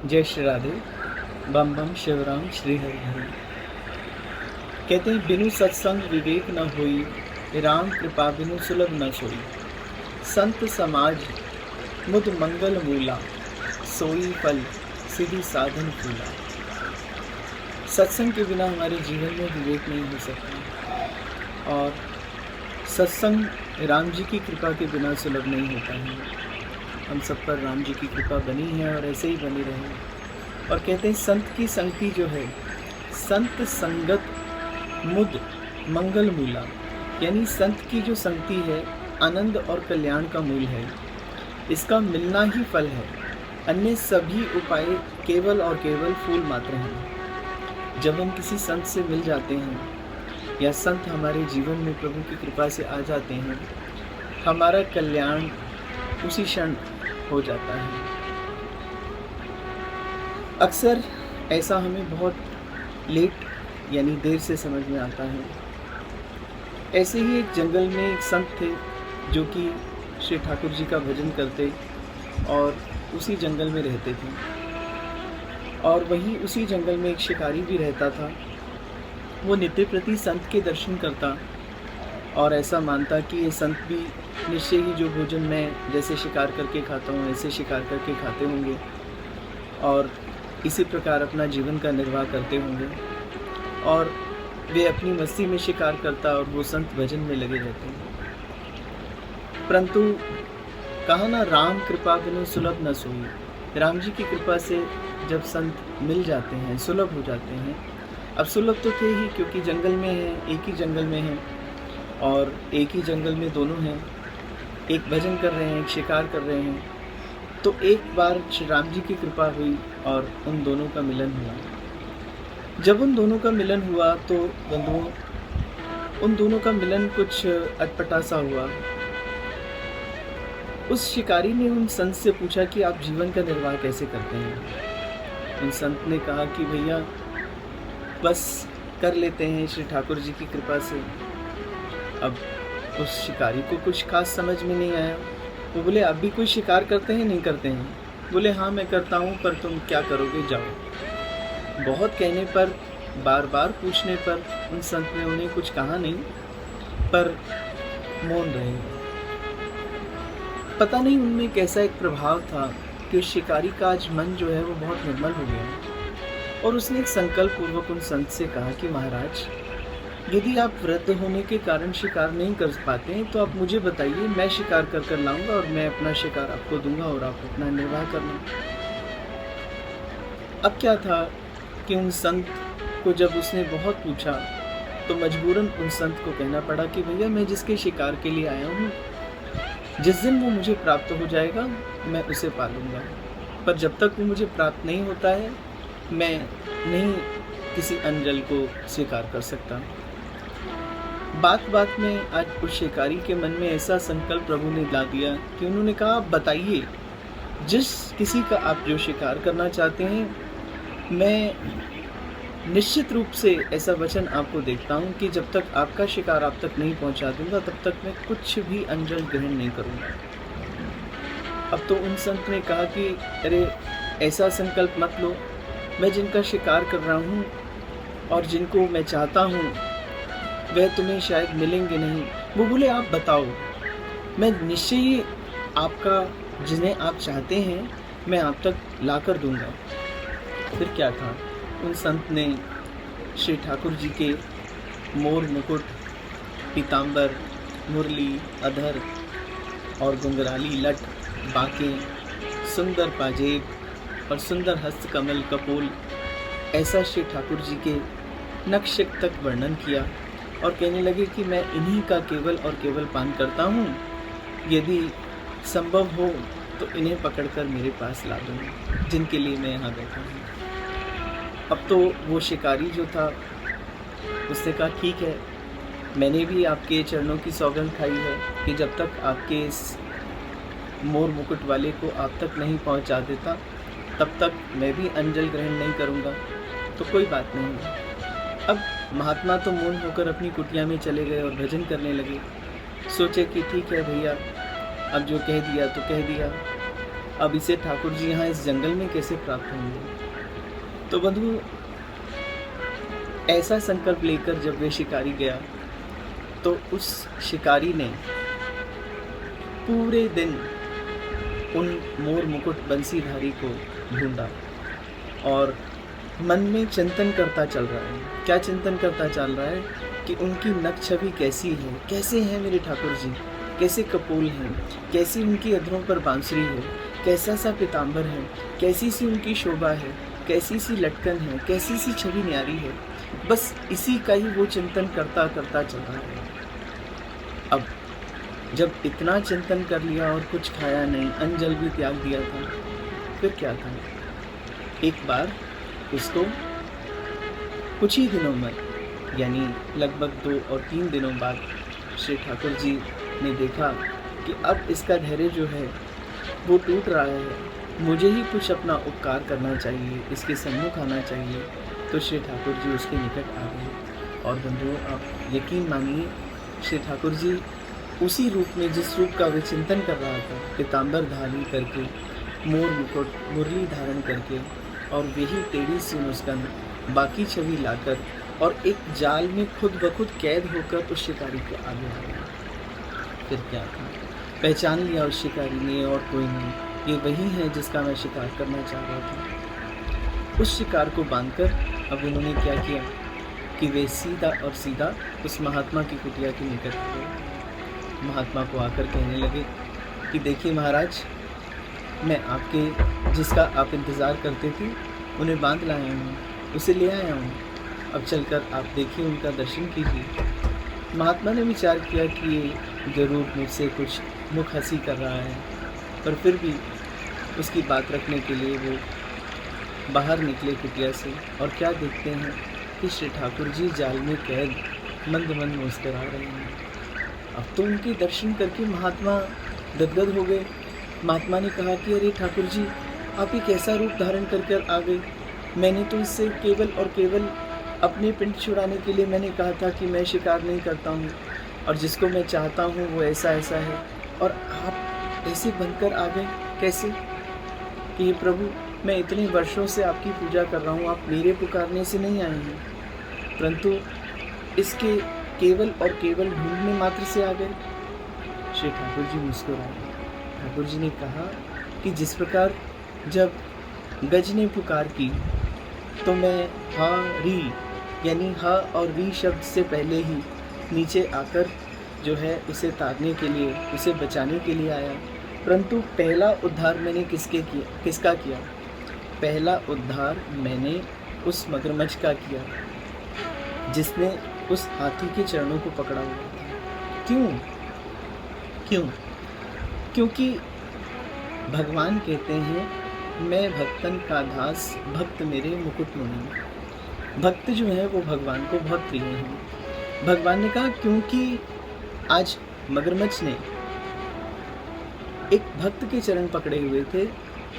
जय श्री राधे। बम बम शिवराम श्री हरि हरि। कहते हैं बिनु सत्संग विवेक न होई, राम कृपा बिनु सुलभ न सोई। संत समाज मुद मंगल मूला, सोई फल सिद्धि साधन फूला। सत्संग के बिना हमारे जीवन में विवेक नहीं हो सकता और सत्संग राम जी की कृपा के बिना सुलभ नहीं होता है। हम सब पर राम जी की कृपा बनी है और ऐसे ही बनी रहे। और कहते हैं संत की संगति जो है, संत संगत मुद मंगल मूला, यानी संत की जो संगति है आनंद और कल्याण का मूल है। इसका मिलना ही फल है, अन्य सभी उपाय केवल और केवल फूल मात्र हैं। जब हम किसी संत से मिल जाते हैं या संत हमारे जीवन में प्रभु की कृपा से आ जाते हैं, हमारा कल्याण उसी क्षण हो जाता है। अक्सर ऐसा हमें बहुत लेट यानी देर से समझ में आता है। ऐसे ही एक जंगल में एक संत थे जो कि श्री ठाकुर जी का भजन करते और उसी जंगल में रहते थे। और वहीं उसी जंगल में एक शिकारी भी रहता था। वो नित्य प्रति संत के दर्शन करता और ऐसा मानता कि ये संत भी निश्चय ही जो भोजन मैं जैसे शिकार करके खाता हूँ ऐसे शिकार करके खाते होंगे और इसी प्रकार अपना जीवन का निर्वाह करते होंगे। और वे अपनी मस्ती में शिकार करता और वो संत भजन में लगे रहते हैं। परंतु कहा ना, राम कृपा बिनु सुलभ न सोई। राम जी की कृपा से जब संत मिल जाते हैं, सुलभ हो जाते हैं। अब सुलभ तो थे ही, क्योंकि जंगल में है, एक ही जंगल में है और एक ही जंगल में दोनों हैं, एक भजन कर रहे हैं, एक शिकार कर रहे हैं। तो एक बार श्री राम जी की कृपा हुई और उन दोनों का मिलन हुआ। जब उन दोनों का मिलन हुआ तो बंधुओं, उन दोनों का मिलन कुछ अटपटा सा हुआ। उस शिकारी ने उन संत से पूछा कि आप जीवन का निर्वाह कैसे करते हैं। उन संत ने कहा कि भैया बस कर लेते हैं श्री ठाकुर जी की कृपा से। अब उस शिकारी को कुछ खास समझ में नहीं आया। वो बोले, आप भी कोई शिकार करते हैं नहीं करते हैं? बोले, हाँ मैं करता हूँ, पर तुम क्या करोगे, जाओ। बहुत कहने पर, बार बार पूछने पर उन संत ने उन्हें कुछ कहा नहीं, पर मौन रहे। पता नहीं उनमें कैसा एक प्रभाव था कि उस शिकारी का आज मन जो है वो बहुत निर्मल हो गया। और उसने एक संकल्प पूर्वक उन संत से कहा कि महाराज, यदि आप वृद्ध होने के कारण शिकार नहीं कर पाते हैं तो आप मुझे बताइए, मैं शिकार कर कर लाऊंगा और मैं अपना शिकार आपको दूंगा और आप अपना निर्वाह करना। अब क्या था कि उन संत को जब उसने बहुत पूछा तो मजबूरन उन संत को कहना पड़ा कि भैया मैं जिसके शिकार के लिए आया हूँ, जिस दिन वो मुझे प्राप्त हो जाएगा मैं उसे पालूंगा, पर जब तक वो मुझे प्राप्त नहीं होता है मैं नहीं किसी अंजल को स्वीकार कर सकता। बात बात में आज उस शिकारी के मन में ऐसा संकल्प प्रभु ने ला दिया कि उन्होंने कहा, आप बताइए, जिस किसी का आप जो शिकार करना चाहते हैं, मैं निश्चित रूप से ऐसा वचन आपको देता हूँ कि जब तक आपका शिकार आप तक नहीं पहुँचा दूंगा तब तक मैं कुछ भी अंजल ग्रहण नहीं करूँगा। अब तो उन संत ने कहा कि अरे ऐसा संकल्प मत लो, मैं जिनका शिकार कर रहा हूँ और जिनको मैं चाहता हूँ वह तुम्हें शायद मिलेंगे नहीं। वो बोले, आप बताओ, मैं निश्चय ही आपका जिन्हें आप चाहते हैं मैं आप तक ला कर दूँगा। फिर क्या था, उन संत ने श्री ठाकुर जी के मोर मुकुट, पीताम्बर, मुरली, अधर और घुंघराली लट, बांकें, सुंदर पाजेब और सुंदर हस्त कमल कपोल, ऐसा श्री ठाकुर जी के नक्श तक वर्णन किया और कहने लगे कि मैं इन्हीं का केवल और केवल पान करता हूँ, यदि संभव हो तो इन्हें पकड़कर मेरे पास ला दूँगा जिनके लिए मैं यहाँ बैठा हूँ। अब तो वो शिकारी जो था उसने कहा, ठीक है, मैंने भी आपके चरणों की सौगंध खाई है कि जब तक आपके इस मोर मुकुट वाले को आप तक नहीं पहुँचा देता तब तक मैं भी अंजल ग्रहण नहीं करूँगा। तो कोई बात नहीं। अब महात्मा तो मौन होकर अपनी कुटिया में चले गए और भजन करने लगे। सोचे कि ठीक है भैया, अब जो कह दिया तो कह दिया। अब इसे ठाकुर जी यहाँ इस जंगल में कैसे प्राप्त होंगे। तो बंधु, ऐसा संकल्प लेकर जब वे शिकारी गया तो उस शिकारी ने पूरे दिन उन मोर मुकुट बंसीधारी को ढूंढा और मन में चिंतन करता चल रहा है। क्या चिंतन करता चल रहा है कि उनकी नख छवि कैसी है, कैसे हैं मेरे ठाकुर जी, कैसे कपोल हैं, कैसी उनकी अधरों पर बांसुरी है, कैसा सा पीताम्बर है, कैसी सी उनकी शोभा है, कैसी सी लटकन है, कैसी सी छवि न्यारी है। बस इसी का ही वो चिंतन करता करता चल रहा है। अब जब इतना चिंतन कर लिया और कुछ खाया नहीं, अन्न जल भी त्याग दिया था, फिर क्या था। एक बार उसको कुछ ही दिनों में, यानी लगभग 2 और 3 दिनों बाद श्री ठाकुर जी ने देखा कि अब इसका धैर्य जो है वो टूट रहा है, मुझे ही कुछ अपना उपकार करना चाहिए, इसके सम्मुख आना चाहिए। तो श्री ठाकुर जी उसके निकट आ गए और बंधुओं, आप यकीन मानिए, श्री ठाकुर जी उसी रूप में, जिस रूप का वे चिंतन कर रहा था, पीताम्बर धारण करके, मोर मुकुट, मुरली धारण करके और वही टेढ़ी सी मुस्कान, बाकी छवि लाकर और एक जाल में खुद ब खुद कैद होकर उस शिकारी के आगे आ गया। फिर क्या था, पहचान लिया उस शिकारी ने, और कोई नहीं, ये वही है जिसका मैं शिकार करना चाह रहा था। उस शिकार को बांधकर अब उन्होंने क्या किया कि वे सीधा और सीधा उस महात्मा की कुटिया के निकट गए। महात्मा को आकर कहने लगे कि देखिए महाराज, मैं आपके जिसका आप इंतज़ार करते थे उन्हें बांध लाया हूँ, उसे ले आया हूँ, अब चलकर आप देखिए, उनका दर्शन कीजिए। महात्मा ने विचार किया कि ये ज़रूर मुझसे कुछ मुख हंसी कर रहा है, पर फिर भी उसकी बात रखने के लिए वो बाहर निकले कुटिया से, और क्या देखते हैं कि श्री ठाकुर जी जाल में कैद मंद मंद मुस्करा रहे हैं। अब तो उनके दर्शन करके महात्मा गदगद हो गए। महात्मा ने कहा कि अरे ठाकुर जी, आप एक ऐसा रूप धारण करके आ गए, मैंने तो इससे केवल और केवल अपने पिंड छुड़ाने के लिए मैंने कहा था कि मैं शिकार नहीं करता हूँ और जिसको मैं चाहता हूँ वो ऐसा ऐसा है, और आप ऐसे बनकर आ गए कैसे। कि हे प्रभु, मैं इतने वर्षों से आपकी पूजा कर रहा हूँ, आप मेरे पुकारने से नहीं आए हैं, परंतु इसके केवल और केवल ढूंढने मात्र से आ गए। श्री ठाकुर जी मुस्कुराए। ठाकुर जी ने कहा कि जिस प्रकार जब गज ने पुकार की तो मैं हा री, यानी हा और री शब्द से पहले ही नीचे आकर जो है उसे तारने के लिए, उसे बचाने के लिए आया, परंतु पहला उद्धार मैंने किसका किया। पहला उद्धार मैंने उस मगरमच्छ का किया जिसने उस हाथी के चरणों को पकड़ा हुआ था। क्यों? क्योंकि भगवान कहते हैं, मैं भक्तन का दास, भक्त मेरे मुकुट मुनि। भक्त जो है वो भगवान को बहुत प्रिय हैं। भगवान ने कहा क्योंकि आज मगरमच्छ ने एक भक्त के चरण पकड़े हुए थे,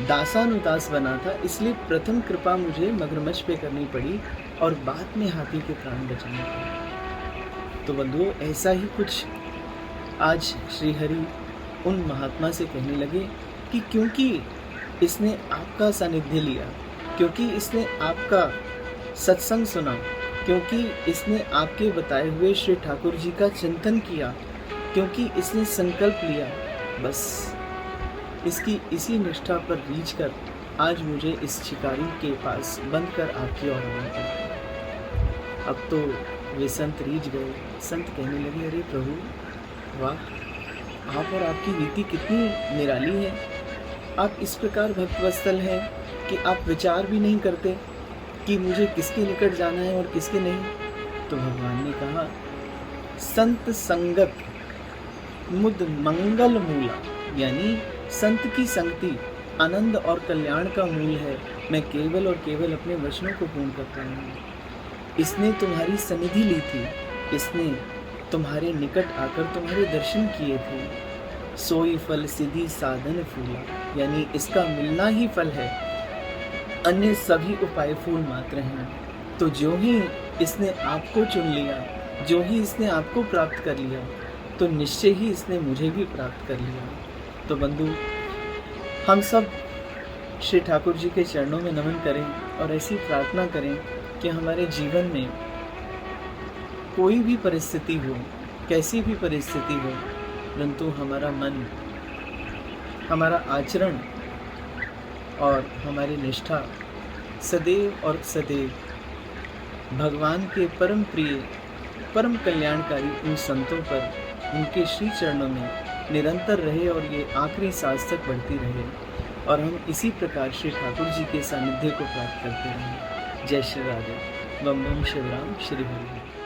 दासानुदास बना था, इसलिए प्रथम कृपा मुझे मगरमच्छ पे करनी पड़ी और बाद में हाथी के प्राण बचाने पड़े। तो बंधुओं, ऐसा ही कुछ आज श्री हरि उन महात्मा से कहने लगे कि क्योंकि इसने आपका सानिध्य लिया, क्योंकि इसने आपका सत्संग सुना, क्योंकि इसने आपके बताए हुए श्री ठाकुर जी का चिंतन किया, क्योंकि इसने संकल्प लिया, बस इसकी इसी निष्ठा पर रीझ कर आज मुझे इस शिकारी के पास बंद कर आपकी ओर आना पड़ा। अब तो वे संत रीझ गए। संत कहने लगे, अरे प्रभु वाह, आप और आपकी रीति कितनी निराली है। आप इस प्रकार भक्तवत्सल हैं कि आप विचार भी नहीं करते कि मुझे किसके निकट जाना है और किसके नहीं। तो भगवान ने कहा, संत संगत मुद मंगल मूला, यानी संत की संगति आनंद और कल्याण का मूल है। मैं केवल और केवल अपने वचनों को पूर्ण करता हूँ। इसने तुम्हारी सनिधि ली थी, इसने तुम्हारे निकट आकर तुम्हारे दर्शन किए थे। सोई फल सिद्धि साधन फूला, यानी इसका मिलना ही फल है, अन्य सभी उपाय फूल मात्र हैं। तो जो ही इसने आपको चुन लिया, जो ही इसने आपको प्राप्त कर लिया, तो निश्चय ही इसने मुझे भी प्राप्त कर लिया। तो बंधु, हम सब श्री ठाकुर जी के चरणों में नमन करें और ऐसी प्रार्थना करें कि हमारे जीवन में कोई भी परिस्थिति हो, कैसी भी परिस्थिति हो, परंतु हमारा मन, हमारा आचरण और हमारी निष्ठा सदैव और सदैव भगवान के परम प्रिय, परम कल्याणकारी उन संतों पर, उनके श्री चरणों में निरंतर रहे और ये आखिरी सांस तक बढ़ती रहे और हम इसी प्रकार श्री ठाकुर जी के सानिध्य को प्राप्त करते रहें। जय श्री राधे। बम बम शिवराम श्री हरि।